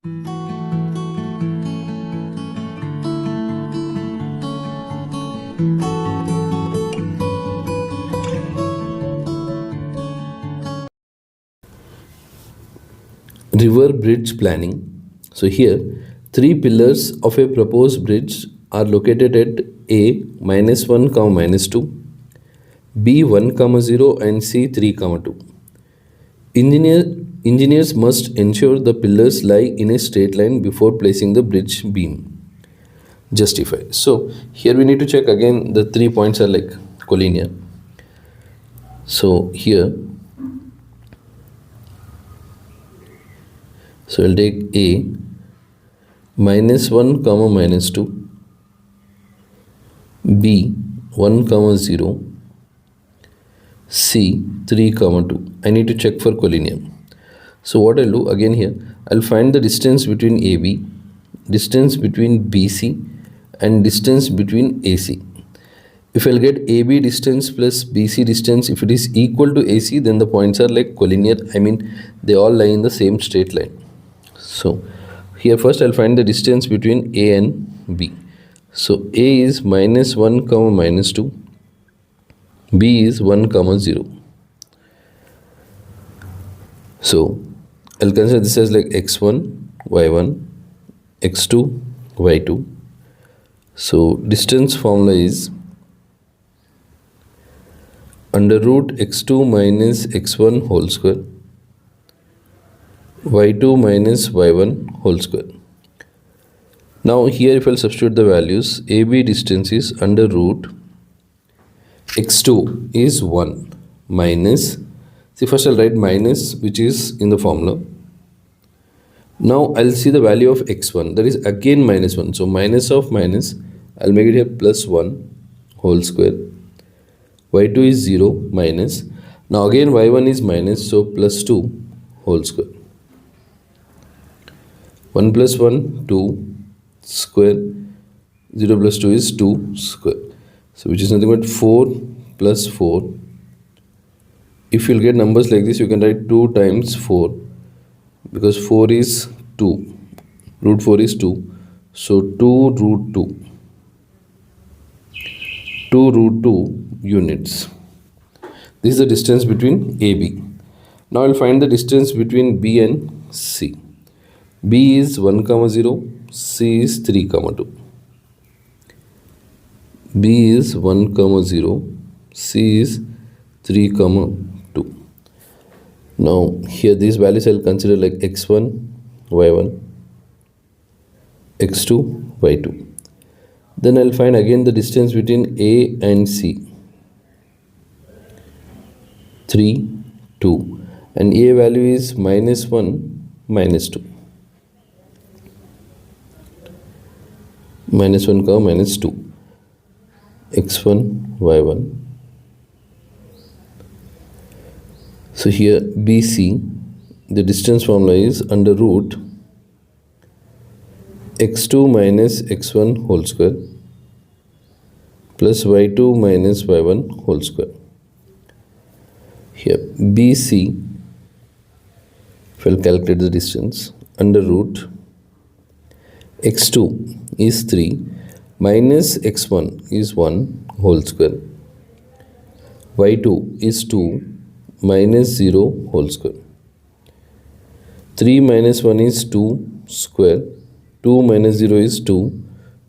River bridge planning. So here, three pillars of a proposed bridge are located at A -1, -2, B 1, 0 and C 3, 2. Engineers must ensure the pillars lie in a straight line before placing the bridge beam. Justify. So here we need to check again, the 3 points are like collinear. So here, so I'll take A -1, -2, B 1, 0, C 3, 2. I need to check for collinear. So what I'll do again here, I'll find the distance between AB, distance between BC and distance between AC. If I'll get AB distance plus BC distance, if it is equal to AC, then the points are like collinear. I mean, they all lie in the same straight line. So here first I'll find the distance between A and B. So A is -1, -2, B is 1, 0. So I'll consider this as like x1, y1, x2, y2. So distance formula is under root x2 minus x1 whole square, y2 minus y1 whole square. Now here if I'll substitute the values, AB distance is under root x2 is 1 minus, see first I'll write minus which is in the formula. Now I'll see the value of x1, that is again -1. So minus of minus, I'll make it here +1 whole square. Y2 is 0 minus. Now again y1 is minus, so +2 whole square. 1 plus 1, 2 square. 0 plus 2 is 2 square. So which is nothing but 4 plus 4. If you'll get numbers like this, you can write 2 times 4. Because 4 is 2, root 4 is 2, so 2 root 2, 2 root 2 units. This is the distance between AB. Now I'll find the distance between B and C. B is 1, 0, C is 3, 2. B is 1, 0, C is 3, 2. Now here these values I'll consider like x1, y1, x2, y2. Then I'll find again the distance between A and C. 3, 2. And A value is -1, -2. -1, -2. x1, y1. So here BC, the distance formula is under root x2 minus x1 whole square plus y2 minus y1 whole square. Here BC, if I'll calculate the distance, under root x2 is 3 minus x1 is 1 whole square, y2 is 2 minus 0 whole square. 3 minus 1 is 2 square. 2 minus 0 is 2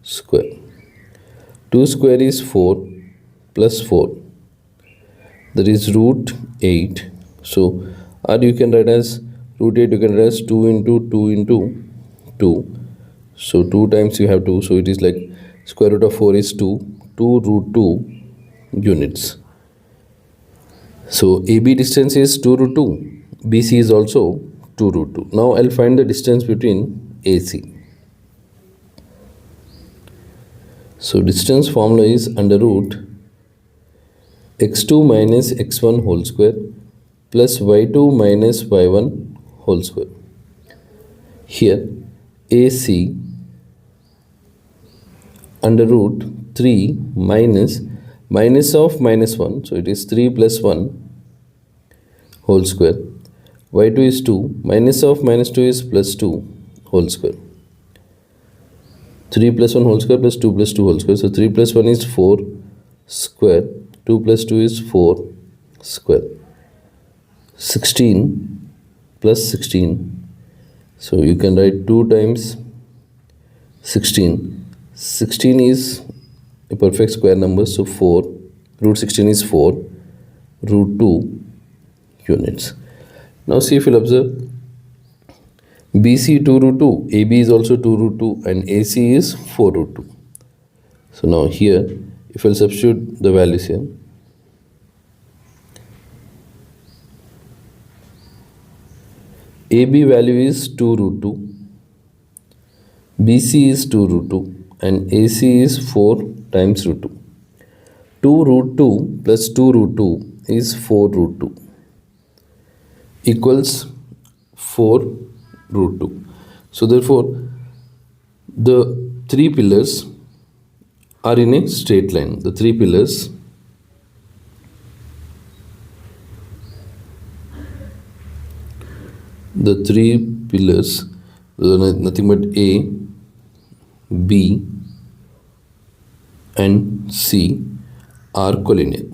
square. 2 square is 4 plus 4. That is root 8. So, or you can write as root 8, you can write as 2 into 2 into 2. So, 2 times you have 2. So, it is like square root of 4 is 2. 2 root 2 units. So AB distance is 2 root 2. BC is also 2 root 2. Now I'll find the distance between AC. So distance formula is under root x2 minus x1 whole square plus y2 minus y1 whole square. Here AC under root 3 minus of -1, so it is 3 plus 1 whole square. Y2 is 2, minus of -2 is +2 whole square. 3 plus 1 whole square plus 2 plus 2 whole square. So 3 plus 1 is 4 square. 2 plus 2 is 4 square. 16 plus 16. So you can write 2 times 16. 16 is a perfect square number. So 4. Root 16 is 4. Root 2 units. Now see, if you'll observe, BC 2 root 2, AB is also 2 root 2, and AC is 4 root 2. So now here, if I'll substitute the values here, AB value is 2 root 2, BC is 2 root 2, and AC is 4 times root 2. 2 root 2 plus 2 root 2 is 4 root 2 equals 4 root 2. So therefore, the three pillars are in a straight line. The three pillars nothing but A, B and C are collinear.